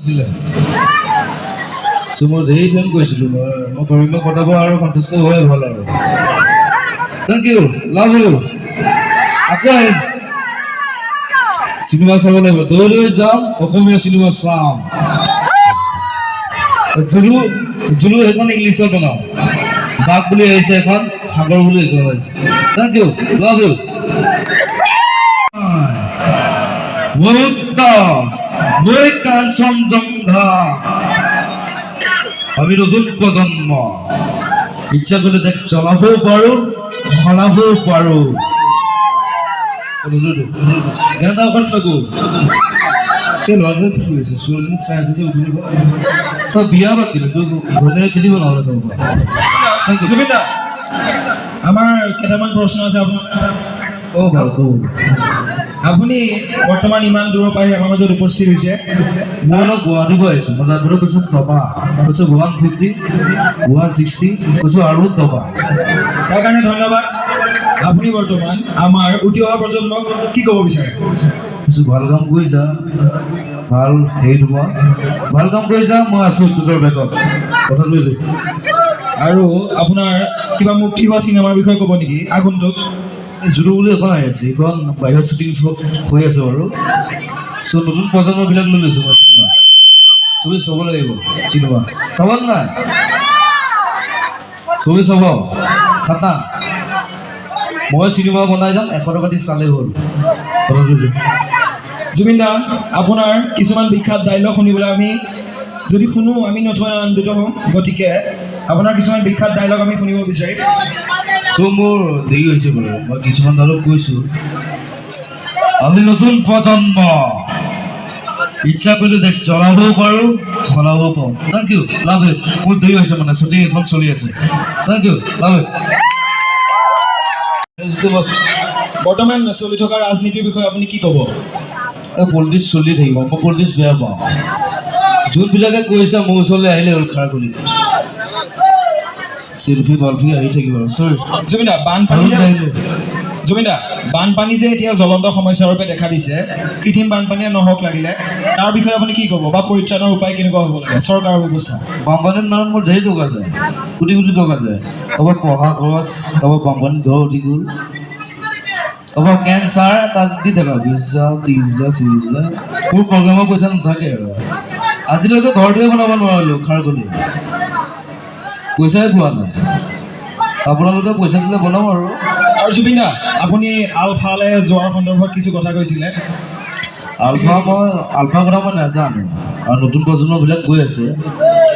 মই ধেৰ ফোন কৰিছিলোঁ মই ঘৰলৈ পঠাব আৰু সন্তুষ্ট হোৱাই ভাল আৰু থেংক ইউ লাভ ইউ আকৌ আহিম চিনেমা চাব লাগিব দৌৰি যাম অসমীয়া চিনেমা চাম জুলু জুলু সেইখন ইংলিছত বনাওঁ বাঘ বুলি আহিছে এখন সাগৰ বুলি এখন আহিছে থেংক ইউ লাভ ইউ আমি নতুন প্রজন্ম ইচ্ছা করলে দেখ চলাবও পারো সলাবও পারো বিয়া বাদ দিলে খেলিব নহলে আমাৰ কেইটামান প্ৰশ্ন আছে আপোনাৰ আপুনি বৰ্তমান ইমান দূৰৰ পৰা আমাৰ মাজত উপস্থিত হৈছে মই অলপ গুৱাহাটী গৈ আহিছোঁ মই তাৰ পিছত টপা কৈছোঁ 150 160 কৈছোঁ আৰু টপা তাৰ কাৰণে ধন্যবাদ আপুনি বৰ্তমান আমাৰ উঠি অহা প্ৰজন্মক কি ক'ব বিচাৰে কৈছোঁ ভাল কাম কৰি যা ভাল হেৰি তোমাৰ ভাল কাম কৰি যা মই আছোঁ তোৰ বেগত কথা লৈ দিওঁ আৰু আপোনাৰ কিবা মুক্তি হোৱা চিনেমাৰ বিষয়ে ক'ব নেকি আগন্তুক জুলু বুলি এখন আহি আছে এইখন বাহিৰত শ্বুটিং হৈ আছে বাৰু চ' নতুন প্ৰজন্মবিলাক লৈ লৈছোঁ মই চিনেমা চবেই চাব লাগিব চিনেমা চাব নাই চবেই চাব খাটা মই চিনেমা বনাই যাম 100 টকা দি চালেই হ'ল জুবিন দা আপোনাৰ কিছুমান বিখ্যাত ডাইলগ শুনিবলৈ আমি যদি শুনো আমি নথৈ আনন্দিত হওঁ গতিকে আপোনাৰ কিছুমান বিখ্যাত ডাইলগ আমি শুনিব বিচাৰিম চ' মোৰ দেৰি হৈছে বাৰু মই কিছুমান ডাইলগ কৈছোঁ আমি নতুন প্ৰজন্ম ইচ্ছা কৰিলে দেখ চলাবও পাৰোঁ সলাবও পাৰোঁ থেংক ইউ লাভ ইউ মোৰ দেৰি হৈছে মানে শ্বুটিং এখন চলি আছে থেংক ইউ লাভ ইউ বৰ্তমান চলি থকা ৰাজনীতিৰ বিষয়ে আপুনি কি ক'ব পলিটিক্স চলি থাকিব মই পলিটিক্স বেয়া পাওঁ যোনবিলাকে কৈছে মোৰ ওচৰলৈ আহিলে হ'ল খাৰ কৰি চেল্ফি বাল্ফি আহি থাকিব চৰি জুবিন দা বানপানী যে এতিয়া জ্বলন্ত সমস্যাৰ ৰূপে দেখা দিছে কৃত্ৰিম বানপানীয়ে নহওক লাগিলে তাৰ বিষয়ে আপুনি কি ক'ব বা পৰিত্ৰাণৰ উপায় কেনেকুৱা হ'ব লাগে চৰকাৰৰ ব্যৱস্থা বানপানীত মানে মোৰ ধেৰ টকা যায় কোটি কোটি টকা যায় ক'ৰবাত পঢ়া খৰচ ক'ৰবাত বানপানীত ঘৰ উঠি গ'ল ক'ৰবাত কেঞ্চাৰ তাত দি থকা 20,000 30,000 40,000 মোৰ প্ৰগ্ৰেমৰ পইচা নাথাকে আৰু আজিলৈকে ঘৰটোৱে বনাব নোৱাৰিলোঁ খাৰ গলি পইচাই পোৱা নাই আপোনালোকে পইচা দিলে বনাম আৰু জুবিন দা আপুনি আলফালৈ যোৱাৰ সন্দৰ্ভত কিছু কথা কৈছিলে আলফা কথা মই নাজানো আৰু নতুন প্ৰজন্মবিলাক গৈ আছে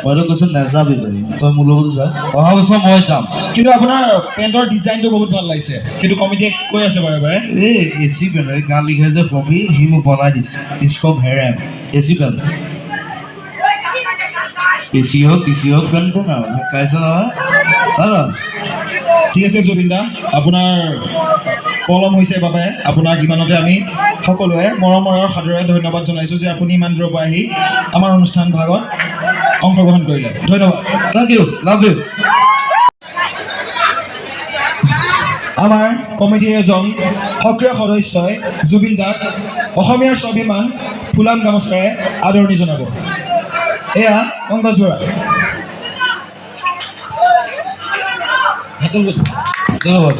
মইতো কৈছোঁ নাযাবি তই মোৰ লগত যা অহা বছৰ মই যাম কিন্তু আপোনাৰ পেণ্টৰ ডিজাইনটো বহুত ভাল লাগিছে সেইটো কমিটিয়ে কৈ আছে বাৰে বাৰে এই এচি পেণ্ট এই গান লিখে যে পপি সি মোক বনাই দিছে ইস্কপ হেৰেম এচি পেণ্ট এচি হওক পেণ্ট আৰু শিকাইছে নহয় ঠিক আছে জুবিন দা আপোনাৰ পলম হৈছে বাবে আপোনাক ইমানতে আমি সকলোৱে মৰমৰ আৰু সাদৰেৰে ধন্যবাদ জনাইছোঁ যে আপুনি ইমান দূৰৰ পৰা আহি আমাৰ অনুষ্ঠান ভাগত অংশগ্ৰহণ কৰিলে ধন্যবাদ থেংক ইউ লাভ ইউ আমাৰ কমিটিৰ এজন সক্ৰিয় সদস্যই জুবিন দাক অসমীয়াৰ স্বাভিমান ফুলাম গামোচাৰে আদৰণি জনাব এয়া পংকজ বৰা ধন্যবাদ